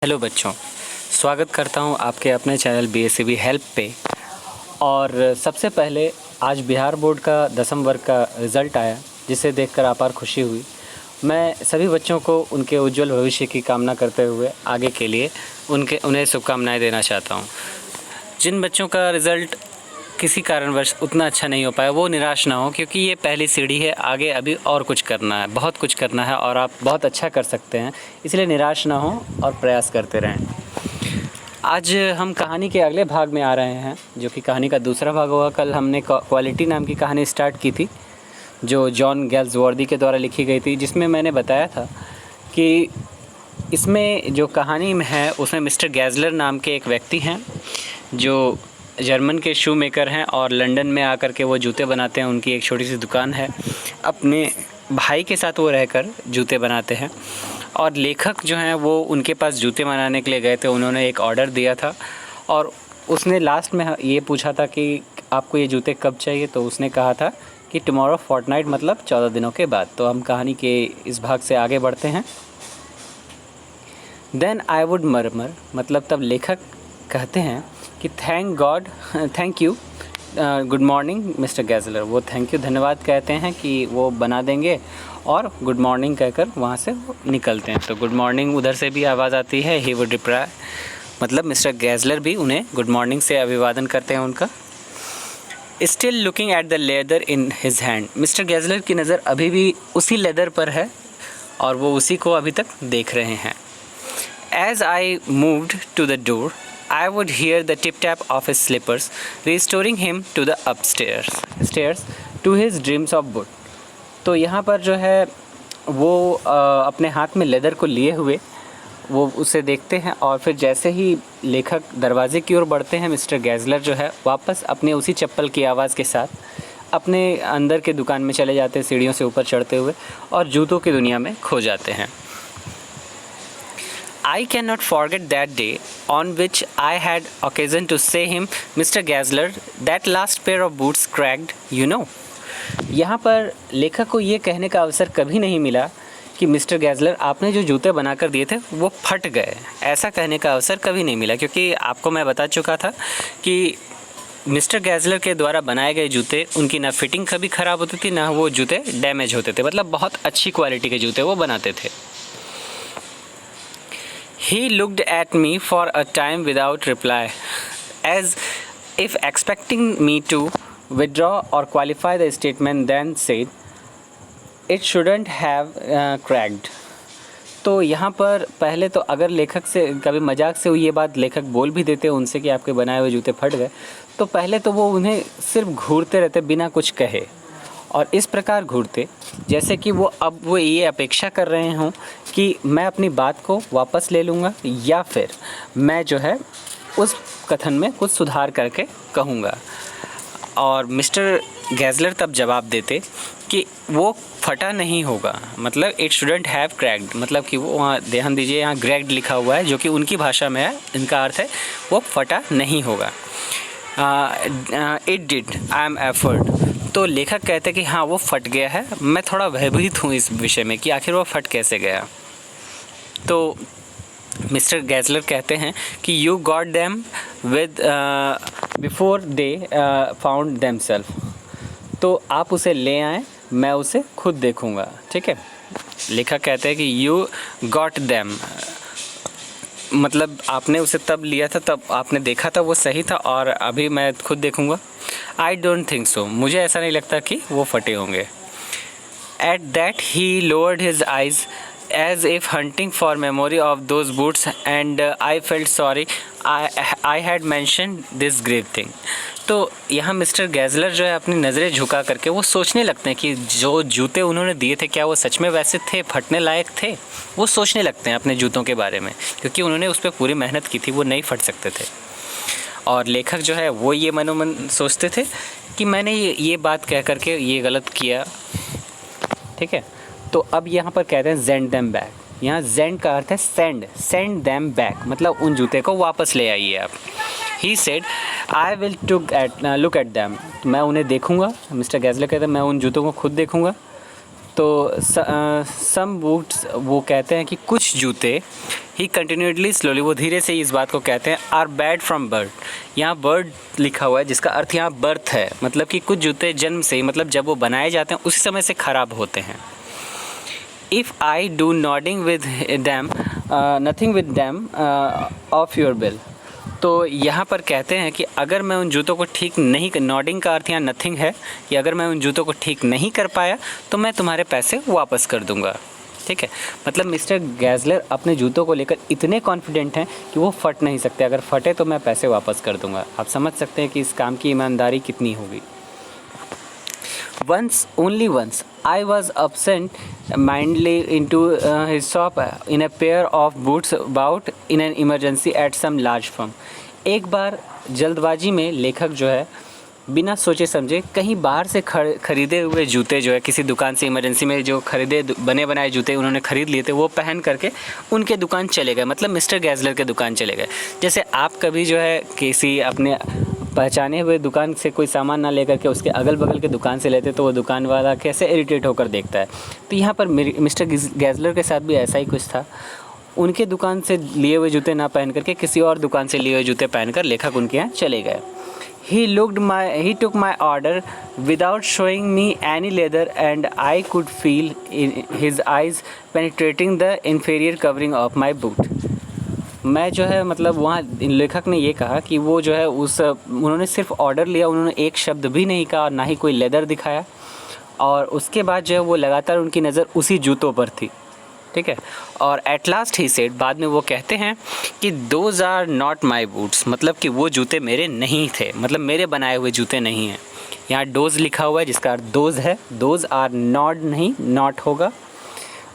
Hello बच्चों, स्वागत करता हूं आपके अपने चैनल BSCB हेल्प पे। और सबसे पहले आज बिहार बोर्ड का 10वीं वर्ग का रिज़ल्ट आया, जिसे देखकर अपार खुशी हुई। मैं सभी बच्चों को उनके उज्जवल भविष्य की कामना करते हुए आगे के लिए उन्हें शुभकामनाएं देना चाहता हूं। जिन बच्चों का रिज़ल्ट किसी कारणवश उतना अच्छा नहीं हो पाया, वो निराश ना हो, क्योंकि ये पहली सीढ़ी है। आगे अभी और कुछ करना है, बहुत कुछ करना है और आप बहुत अच्छा कर सकते हैं। इसलिए निराश ना हो और प्रयास करते रहें। आज हम कहानी के अगले भाग में आ रहे हैं, जो कि कहानी का दूसरा भाग होगा। कल हमने क्वालिटी नाम की कहानी स्टार्ट की थी, जो जॉन गैल्सवर्दी के द्वारा लिखी गई थी, जिसमें मैंने बताया था कि इसमें जो कहानी में है उसमें मिस्टर गैज़लर नाम के एक व्यक्ति हैं, जो जर्मन के शू मेकर हैं और लंदन में आकर के वो जूते बनाते हैं। उनकी एक छोटी सी दुकान है। अपने भाई के साथ वो रहकर जूते बनाते हैं। और लेखक जो हैं वो उनके पास जूते बनाने के लिए गए थे। उन्होंने एक ऑर्डर दिया था और उसने लास्ट में ये पूछा था कि आपको ये जूते कब चाहिए। तो उसने कहा था कि टुमारो फोर्टनाइट, मतलब 14 दिनों के बाद। तो हम कहानी के इस भाग से आगे बढ़ते हैं। देन आई वुड मर्मर, मतलब तब लेखक कहते हैं कि thank you good morning mister Gessler. वो थैंक यू, धन्यवाद कहते हैं कि वो बना देंगे, और गुड मॉर्निंग कहकर वहाँ से निकलते हैं। तो गुड मॉर्निंग उधर से भी आवाज़ आती है। ही वुड रिप्लाई, मतलब मिस्टर गैज़लर भी उन्हें गुड मॉर्निंग से अभिवादन करते हैं उनका। Still looking at the leather in his hand, mister Gessler की नज़र अभी भी उसी लेदर पर है और वो उसी को अभी तक देख रहे हैं। As I moved to the door, I would hear the tip-tap of his slippers, restoring him to the stairs to his dreams of wood. तो यहाँ पर जो है वो अपने हाथ में लेदर को लिए हुए वो उसे देखते हैं, और फिर जैसे ही लेखक दरवाजे की ओर बढ़ते हैं, मिस्टर गैज़लर जो है वापस अपने उसी चप्पल की आवाज़ के साथ अपने अंदर के दुकान में चले जाते हैं, सीढ़ियों से ऊपर चढ़ते हुए, और जूतों की दुनिया में खो जाते हैं। I cannot forget that day on which I had occasion to say him, Mr. Gazler, that last pair of boots cracked, you know. यहाँ पर लेखक को ये कहने का अवसर कभी नहीं मिला कि मिस्टर गैज़लर, आपने जो जूते बनाकर दिए थे वो फट गए। ऐसा कहने का अवसर कभी नहीं मिला, क्योंकि आपको मैं बता चुका था कि मिस्टर गैज़लर के द्वारा बनाए गए जूते, उनकी ना फिटिंग कभी ख़राब होती थी, ना वो जूते डैमेज होते थे। मतलब बहुत अच्छी क्वालिटी के जूते वो बनाते थे। He looked at me for a time without reply, as if expecting me to withdraw or qualify the statement, then said, "It shouldn't have cracked." तो यहाँ पर पहले तो अगर लेखक से कभी मजाक से ये बात लेखक बोल भी देते उनसे कि आपके बनाए हुए जूते फट गए, तो पहले तो वो उन्हें सिर्फ घूरते रहते बिना कुछ कहे, और इस प्रकार घूरते जैसे कि वो ये अपेक्षा कर रहे हों कि मैं अपनी बात को वापस ले लूँगा, या फिर मैं जो है उस कथन में कुछ सुधार करके कहूँगा। और मिस्टर गैज़लर तब जवाब देते कि वो फटा नहीं होगा, मतलब इट शुडंट हैव क्रैक्ड, मतलब कि वो वहाँ ध्यान दीजिए, यहाँ ग्रैक्ड लिखा हुआ है, जो कि उनकी भाषा में है। इनका अर्थ है वो फटा नहीं होगा। It did, I am afraid. तो लेखक कहते हैं कि हाँ वो फट गया है। मैं थोड़ा भयभीत हूँ इस विषय में कि आखिर वो फट कैसे गया। तो मिस्टर गैज़लर कहते हैं कि you got them with before they found themself. तो आप उसे ले आएँ, मैं उसे खुद देखूँगा। ठीक है। लेखक कहते हैं कि यू गॉट देम, मतलब आपने उसे तब लिया था, तब आपने देखा था वो सही था, और अभी मैं खुद देखूँगा। आई डोंट थिंक सो, मुझे ऐसा नहीं लगता कि वो फटे होंगे। At that he lowered his eyes as if hunting for memory of those boots, and I felt sorry I had mentioned this grave thing. तो यहाँ मिस्टर गैज़लर जो है अपनी नज़रें झुका करके वो सोचने लगते हैं कि जो जूते उन्होंने दिए थे क्या वो सच में वैसे थे, फटने लायक थे। वो सोचने लगते हैं अपने जूतों के बारे में, क्योंकि उन्होंने उस पर पूरी मेहनत की थी, वो नहीं फट सकते थे। और लेखक जो है वो ये मनोमन सोचते थे कि मैंने ये बात कह करके ये गलत किया। ठीक है। तो अब यहाँ पर कहते हैं सेंड देम बैक। यहाँ सेंड का अर्थ है सेंड देम बैक, मतलब उन जूते को वापस ले आइए आप। He said I will look at them, मैं उन्हें देखूँगा। मिस्टर गैज़लर कहते हैं मैं उन जूतों को खुद देखूँगा। तो सम बूट्स, वो कहते हैं कि कुछ जूते, ही कंटिन्यूडली स्लोली, वो धीरे से इस बात को कहते हैं, आर बैड फ्रॉम बर्थ। यहाँ बर्ड लिखा हुआ है जिसका अर्थ यहाँ बर्थ है, मतलब कि कुछ जूते जन्म से ही, मतलब जब वो बनाए जाते हैं उसी समय से ख़राब होते हैं। If I do nodding with them nothing with them of your bill. तो यहाँ पर कहते हैं कि अगर मैं उन जूतों को ठीक नहीं, नॉडिंग का अर्थ यहाँ नथिंग है, कि अगर मैं उन जूतों को ठीक नहीं कर पाया तो मैं तुम्हारे पैसे वापस कर दूँगा। ठीक है, मतलब मिस्टर गैज़लर अपने जूतों को लेकर इतने कॉन्फिडेंट हैं कि वो फट नहीं सकते, अगर फटे तो मैं पैसे वापस कर दूँगा। आप समझ सकते हैं कि इस काम की ईमानदारी कितनी होगी। Once, only once, I was absent mindedly into his shop in a pair of boots about in an emergency at some large firm. एक बार जल्दबाजी में लेखक जो है बिना सोचे समझे कहीं बाहर से खरीदे हुए जूते जो है किसी दुकान से इमरजेंसी में जो खरीदे बने बनाए जूते उन्होंने ख़रीद लिए थे, वो पहन करके उनके दुकान चले गए, मतलब मिस्टर गैज़लर के दुकान चले गए। जैसे आप कभी जो है किसी अपने पहचाने हुए दुकान से कोई सामान ना लेकर के उसके अगल बगल के दुकान से लेते तो वो दुकान वाला कैसे इरिटेट होकर देखता है। तो यहाँ पर मिस्टर गैज़लर के साथ भी ऐसा ही कुछ था। उनके दुकान से लिए हुए जूते ना पहन करके किसी और दुकान से लिए हुए जूते पहनकर लेखक उनके यहाँ चले गए। He took my order without showing me any leather, and I could feel in his eyes penetrating the inferior covering of my boot. मैं जो है मतलब वहाँ लेखक ने ये कहा कि वो जो है उन्होंने सिर्फ ऑर्डर लिया, उन्होंने एक शब्द भी नहीं कहा और ना ही कोई लेदर दिखाया, और उसके बाद जो है वो लगातार उनकी नज़र उसी जूतों पर थी। ठीक है, और एट लास्ट ही सेड, बाद में वो कहते हैं कि those are not my boots, मतलब कि वो जूते मेरे नहीं थे, मतलब मेरे बनाए हुए जूते नहीं हैं। यहाँ डोज लिखा हुआ है जिसका अर्थ दोज है, दोज आर नॉट नहीं, नॉट होगा,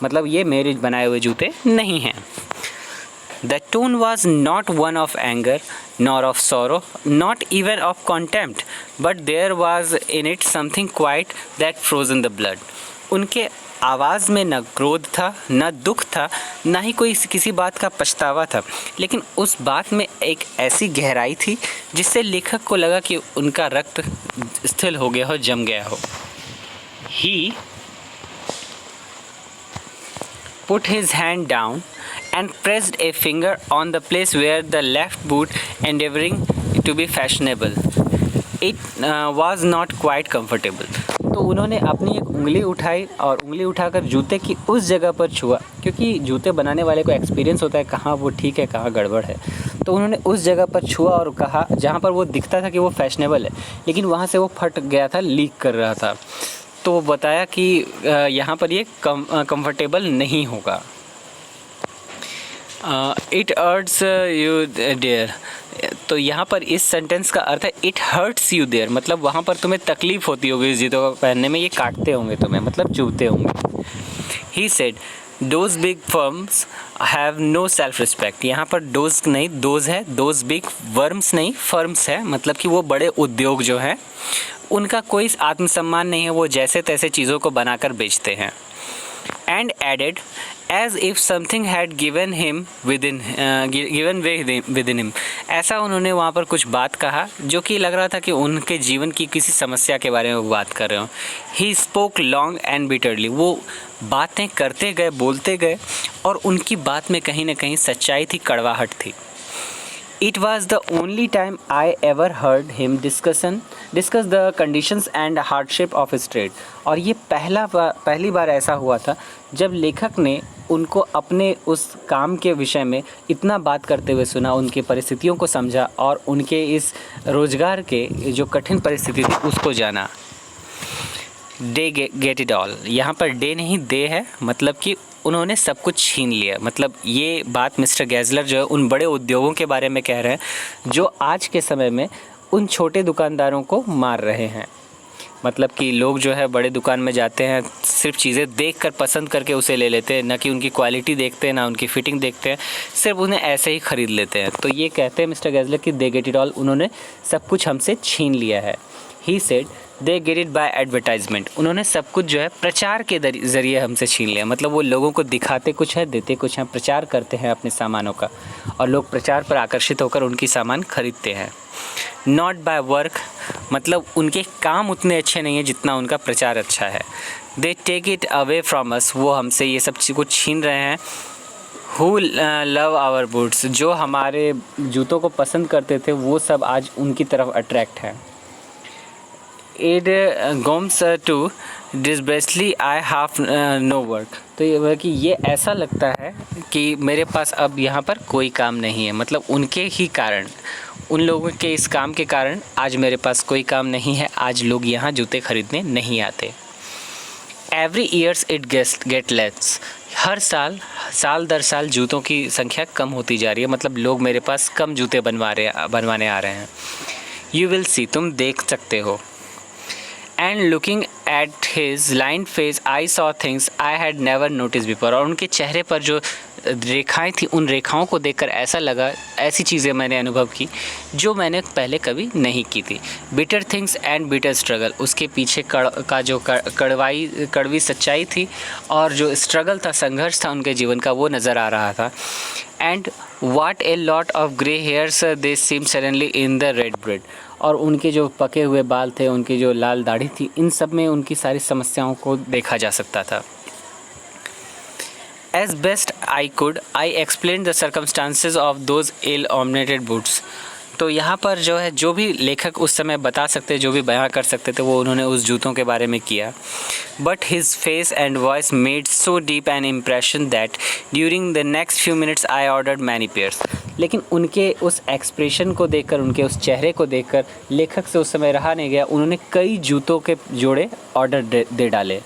मतलब ये मेरे बनाए हुए जूते नहीं हैं। The tone was not one of anger nor of sorrow, not even of contempt, but there was in it something quite that frozen the blood. उनके आवाज़ में न क्रोध था, न दुख था, ना ही कोई किसी बात का पछतावा था, लेकिन उस बात में एक ऐसी गहराई थी जिससे लेखक को लगा कि उनका रक्त स्थिर हो गया हो, जम गया हो। He put his hand down and pressed a finger on the place where the left boot endeavoring to be fashionable. It was not quite comfortable. तो उन्होंने अपनी एक उंगली उठाई और उंगली उठाकर जूते की उस जगह पर छुआ, क्योंकि जूते बनाने वाले को एक्सपीरियंस होता है कहाँ वो ठीक है कहाँ गड़बड़ है। तो उन्होंने उस जगह पर छुआ और कहा जहाँ पर वो दिखता था कि वो फैशनेबल है, लेकिन वहाँ से वो फट गया था, लीक कर रहा था। तो वो बताया कि यहाँ पर ये कंफर्टेबल नहीं होगा। इट हर्ट्स यू देयर, तो यहाँ पर इस सेंटेंस का अर्थ है इट हर्ट्स यू देयर, मतलब वहाँ पर तुम्हें तकलीफ़ होती होगी इस जूतों को पहनने में, ये काटते होंगे तुम्हें, मतलब चुभते होंगे। He said those big firms have no self respect, यहाँ पर डोज नहीं दोज है, दोज बिग वर्म्स नहीं फर्म्स है, मतलब कि वो बड़े उद्योग जो हैं उनका कोई आत्मसम्मान नहीं है, वो जैसे तैसे चीज़ों को बनाकर बेचते हैं। And added, as if something had given way within him, ऐसा उन्होंने वहाँ पर कुछ बात कहा जो कि लग रहा था कि उनके जीवन की किसी समस्या के बारे में वो बात कर रहे हो। He spoke long and bitterly, वो बातें करते गए, बोलते गए, और उनकी बात में कहीं ना कहीं सच्चाई थी, कड़वाहट थी। It was the only time I ever heard him discuss the conditions and hardship of his trade. और ये पहली बार ऐसा हुआ था जब लेखक ने उनको अपने उस काम के विषय में इतना बात करते हुए सुना, उनकी परिस्थितियों को समझा और उनके इस रोज़गार के जो कठिन परिस्थिति थी उसको जाना। डे गेट इट ऑल, यहाँ पर डे नहीं दे है, मतलब कि उन्होंने सब कुछ छीन लिया। मतलब ये बात मिस्टर गैज़लर जो है उन बड़े उद्योगों के बारे में कह रहे हैं जो आज के समय में उन छोटे दुकानदारों को मार रहे हैं। मतलब कि लोग जो है बड़े दुकान में जाते हैं, सिर्फ चीज़ें देखकर पसंद करके उसे ले लेते हैं, ना कि उनकी क्वालिटी देखते हैं, ना उनकी फ़िटिंग देखते हैं, सिर्फ उन्हें ऐसे ही ख़रीद लेते हैं। तो ये कहते हैं मिस्टर गैज़लर कि दे गेट इट ऑल, उन्होंने सब कुछ हमसे छीन लिया है। He said they get it by advertisement, उन्होंने सब कुछ जो है प्रचार के ज़रिए हमसे छीन लिया। मतलब वो लोगों को दिखाते कुछ है, देते कुछ हैं, प्रचार करते हैं अपने सामानों का, और लोग प्रचार पर आकर्षित होकर उनकी सामान खरीदते हैं। नॉट बाय वर्क, मतलब उनके काम उतने अच्छे नहीं हैं जितना उनका प्रचार अच्छा है। They take it away from us, वो हमसे ये सब चीज़ को छीन रहे हैं। हु लव आवर बूट्स, जो हमारे जूतों को पसंद करते थे वो सब आज उनकी तरफ अट्रैक्ट है। इट गोम्स टू डिसबेसली आई हाफ नो वर्क, तो ये है कि ये ऐसा लगता है कि मेरे पास अब यहाँ पर कोई काम नहीं है, मतलब उनके ही कारण, उन लोगों के इस काम के कारण आज मेरे पास कोई काम नहीं है, आज लोग यहाँ जूते खरीदने नहीं आते। Every years it get less, हर साल दर साल जूतों की संख्या कम होती जा रही है, मतलब लोग मेरे पास कम जूते बनवाने आ रहे हैं। यू विल सी, तुम देख सकते हो। And looking at his line face I saw things I had never notice before, और उनके चेहरे पर जो रेखाएं थी उन रेखाओं को देखकर ऐसा लगा, ऐसी चीज़ें मैंने अनुभव की जो मैंने पहले कभी नहीं की थी। Bitter things and bitter struggle, उसके पीछे कड़वी सच्चाई थी और जो स्ट्रगल था, संघर्ष था उनके जीवन का, वो नज़र आ रहा था। And what a lot of grey hairs they seem suddenly in the red bread, और उनके जो पके हुए बाल थे, उनकी जो लाल दाढ़ी थी, इन सब में उनकी सारी समस्याओं को देखा जा सकता था। As best I could, I explained the circumstances of those ill-ornamented boots. तो यहाँ पर जो है, जो भी लेखक उस समय बता सकते, जो भी बयां कर सकते थे, वो उन्होंने उस जूतों के बारे में किया। But his face and voice made so deep an impression that during the next few minutes I ordered many pairs. लेकिन उनके उस एक्सप्रेशन को देखकर, उनके उस चेहरे को देखकर लेखक से उस समय रहा नहीं गया, उन्होंने कई जूतों के जोड़े ऑर्डर दे डाले।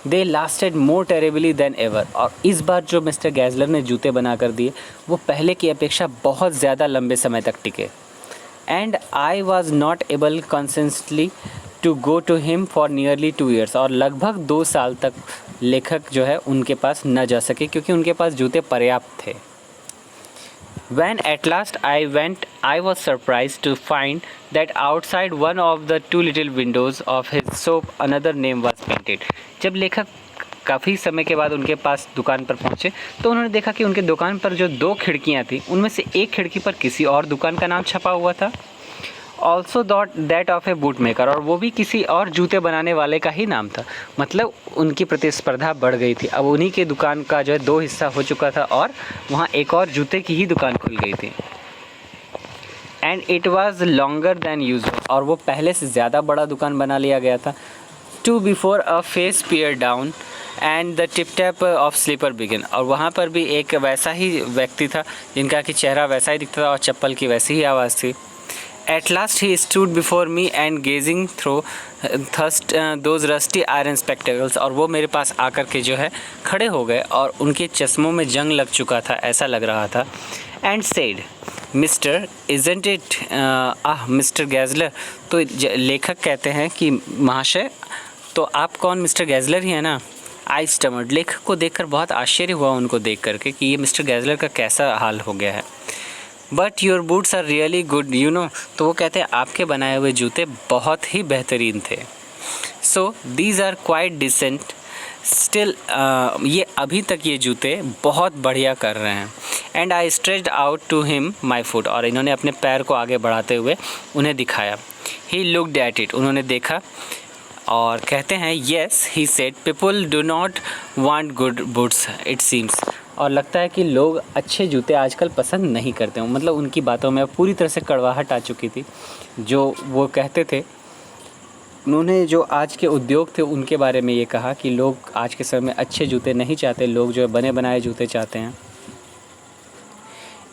दे लास्टेड मोर टेरेबली देन एवर, और इस बार जो मिस्टर गैज़लर ने जूते बना कर दिए वो पहले की अपेक्षा बहुत ज़्यादा लंबे समय तक टिके। And I was not able constantly to go to him for nearly 2 years, और लगभग 2 साल तक लेखक जो है उनके पास न जा सके क्योंकि उनके पास जूते पर्याप्त थे। When at last I went, I was surprised to find that outside one of the 2 little windows of his shop another name was painted. जब लेखक काफ़ी समय के बाद उनके पास दुकान पर पहुँचे तो उन्होंने देखा कि उनके दुकान पर जो 2 खिड़कियाँ थी उनमें से एक खिड़की पर किसी और दुकान का नाम छपा हुआ था, also that of A boot maker, और वो भी किसी और जूते बनाने वाले का ही नाम था। मतलब उनकी प्रतिस्पर्धा बढ़ गई थी, अब उन्हीं के दुकान का जो है 2 हिस्सा हो चुका था और वहाँ एक और जूते की ही दुकान खुल गई थी। And it was longer than usual, और वो पहले से ज़्यादा बड़ा दुकान बना लिया गया था। To before a face peer down and the tip tap of slipper begin, और वहाँ पर भी एक वैसा ही व्यक्ति था जिनका कि चेहरा वैसा ही दिखता था और चप्पल की वैसी ही आवाज़ थी। At last he stood before me and gazing through those rusty iron spectacles, और वो मेरे पास आकर के जो है खड़े हो गए और उनके चश्मों में जंग लग चुका था, ऐसा लग रहा था। And said, Mr. isn't it mister Gessler, तो लेखक कहते हैं कि महाशय, तो आप कौन, मिस्टर गैज़लर ही है ना। आई स्टमर्ड, लेखक को देखकर बहुत आश्चर्य हुआ उनको देख करके कि ये मिस्टर गैज़लर का कैसा हाल हो गया है। But your boots are really good you know, तो वो कहते हैं आपके बनाए हुए जूते बहुत ही बेहतरीन थे। So these are quite decent still, ये अभी तक ये जूते बहुत बढ़िया कर रहे हैं। And I stretched out to him my foot, और इन्होंने अपने पैर को आगे बढ़ाते हुए उन्हें दिखाया। ही लुक्ड एट इट, उन्होंने देखा और कहते हैं yes he said people do not want good boots it seems, और लगता है कि लोग अच्छे जूते आजकल पसंद नहीं करते हैं। मतलब उनकी बातों में पूरी तरह से कड़वाहट आ चुकी थी। जो वो कहते थे, उन्होंने जो आज के उद्योग थे उनके बारे में ये कहा कि लोग आज के समय में अच्छे जूते नहीं चाहते, लोग जो है बने बनाए जूते चाहते हैं।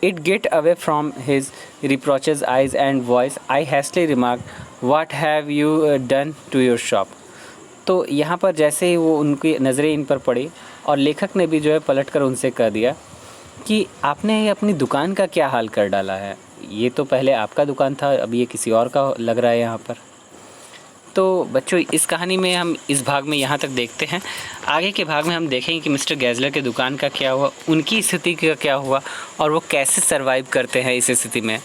It get away from his reproaches eyes and voice I hastily remark what have you done to your shop, तो यहाँ पर जैसे ही वो उनकी नज़रें इन पर पड़ी और लेखक ने भी जो है पलटकर उनसे कह दिया कि आपने अपनी दुकान का क्या हाल कर डाला है, ये तो पहले आपका दुकान था, अब ये किसी और का लग रहा है यहाँ पर। तो बच्चों, इस कहानी में हम इस भाग में यहाँ तक देखते हैं। आगे के भाग में हम देखेंगे कि मिस्टर गैज़लर के दुकान का क्या हुआ, उनकी स्थिति का क्या हुआ और वो कैसे सर्वाइव करते हैं इस स्थिति में।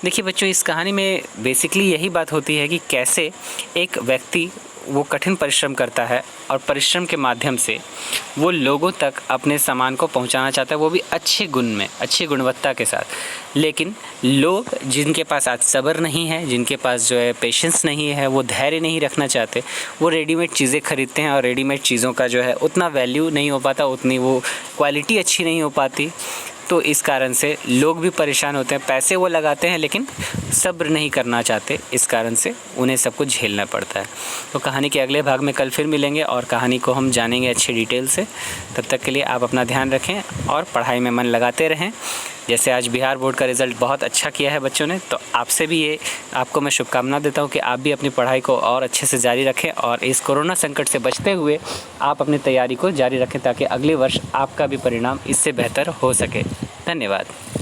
देखिए बच्चों, इस कहानी में बेसिकली यही बात होती है कि कैसे एक व्यक्ति वो कठिन परिश्रम करता है और परिश्रम के माध्यम से वो लोगों तक अपने सामान को पहुंचाना चाहता है, वो भी अच्छे गुण में, अच्छी गुणवत्ता के साथ। लेकिन लोग जिनके पास आज सब्र नहीं है, जिनके पास जो है पेशेंस नहीं है, वो धैर्य नहीं रखना चाहते, वो रेडीमेड चीज़ें खरीदते हैं और रेडीमेड चीज़ों का जो है उतना वैल्यू नहीं हो पाता, उतनी वो क्वालिटी अच्छी नहीं हो पाती। तो इस कारण से लोग भी परेशान होते हैं, पैसे वो लगाते हैं लेकिन सब्र नहीं करना चाहते, इस कारण से उन्हें सब कुछ झेलना पड़ता है। तो कहानी के अगले भाग में कल फिर मिलेंगे और कहानी को हम जानेंगे अच्छे डिटेल से। तब तक के लिए आप अपना ध्यान रखें और पढ़ाई में मन लगाते रहें। जैसे आज बिहार बोर्ड का रिज़ल्ट बहुत अच्छा किया है बच्चों ने, तो आपसे भी ये आपको मैं शुभकामना देता हूँ कि आप भी अपनी पढ़ाई को और अच्छे से जारी रखें और इस कोरोना संकट से बचते हुए आप अपनी तैयारी को जारी रखें ताकि अगले वर्ष आपका भी परिणाम इससे बेहतर हो सके। धन्यवाद।